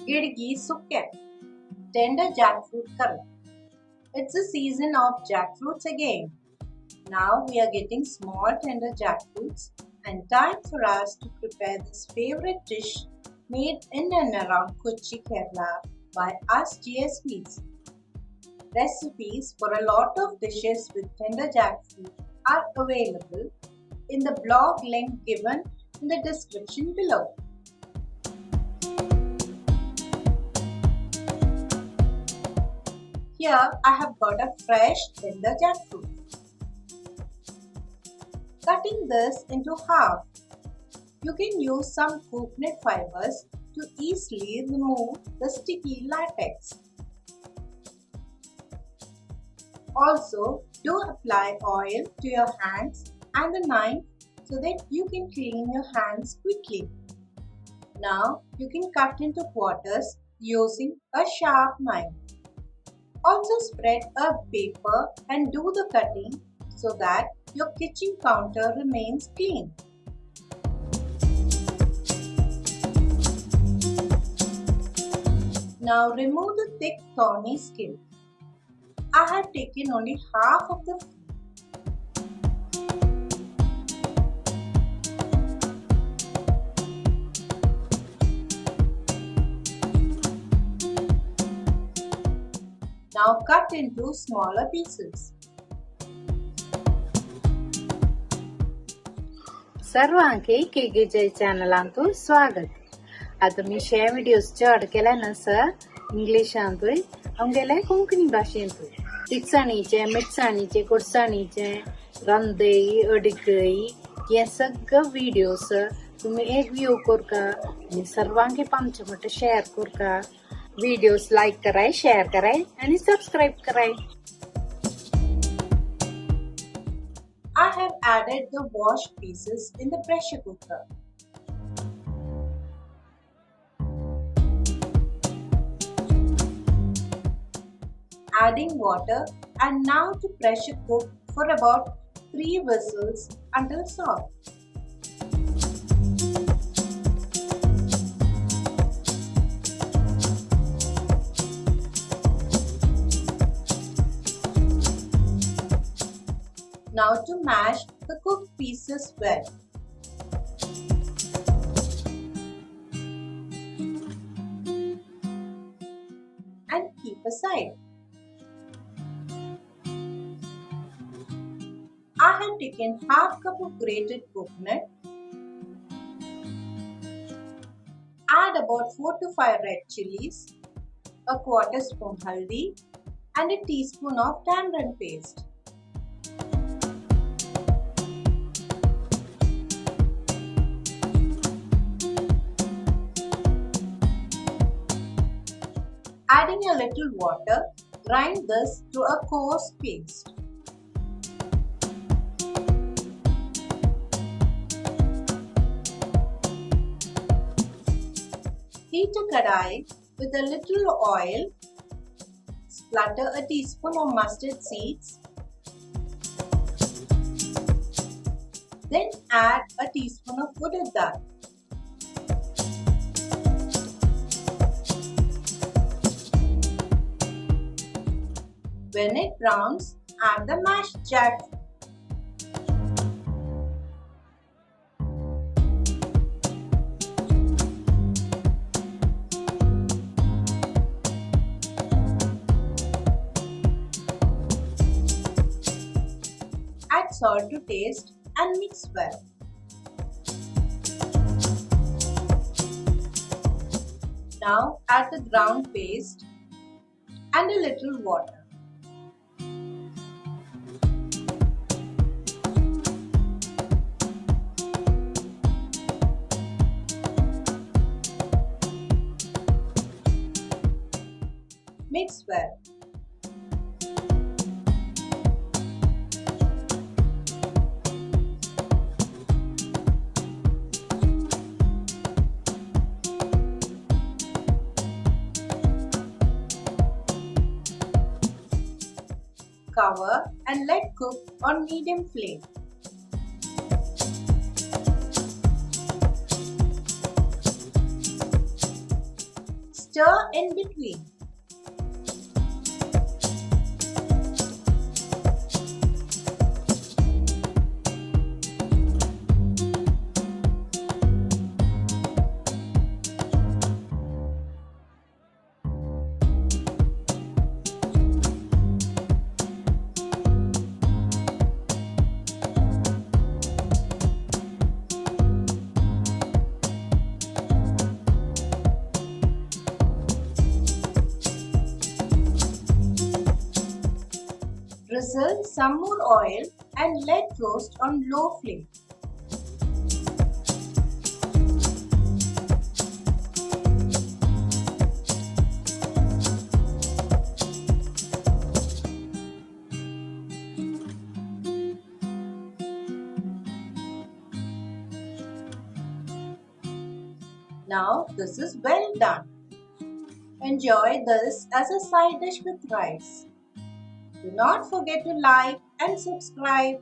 Gidigi Sukke, tender jackfruit curry. It's the season of jackfruits again. Now we are getting small tender jackfruits and time for us to prepare this favorite dish made in and around Kochi, Kerala by us GSPs. Recipes for a lot of dishes with tender jackfruit are available in the blog link given in the description below. Here I have got a fresh tender jackfruit. Cutting this into half, you can use some coconut fibers to easily remove the sticky latex. Also, do apply oil to your hands and the knife so that you can clean your hands quickly. Now, you can cut into quarters using a sharp knife. Also spread a paper and do the cutting so that your kitchen counter remains clean. Now remove the thick thorny skin. I have taken only half of the fruit. Now cut into smaller pieces. सर्वांके केकेचे चॅनलांतून स्वागत. आता मी share videos चड केल्यानंतर इंग्लिशांतूय आमगेले कोंकणी भाशेंतूय तिखसाणीचे, मिठसाणीचे, गोडसाणीचे, रंदई, अडगई हे सगळं videos तुम्ही एक view करका आणि सर्वांके पामचे मोठे शेअर करका. व्हिडिओज लाईक कराय, शेअर कराय आणि सबस्क्राईब कराय. I have added the washed pieces in the pressure cooker. Adding water and now to pressure cook for about 3 whistles until soft. Now to mash the cooked pieces well. And keep aside. I have taken half cup of grated coconut. Add about 4 to 5 red chilies, a quarter spoon haldi and a teaspoon of tamarind paste. Adding a little water, grind this to a coarse paste. Heat a kadai with a little oil. Splatter a teaspoon of mustard seeds. Then add a teaspoon of urad dal. When it browns, add the mashed jackfruit. Add salt to taste and mix well. Now add the ground paste and a little water. Mix well. Cover and let cook on medium flame. stir in between. Drizzle some more oil and let roast on low flame. Now this is well done. Enjoy this as a side dish with rice. Do not forget to like and subscribe.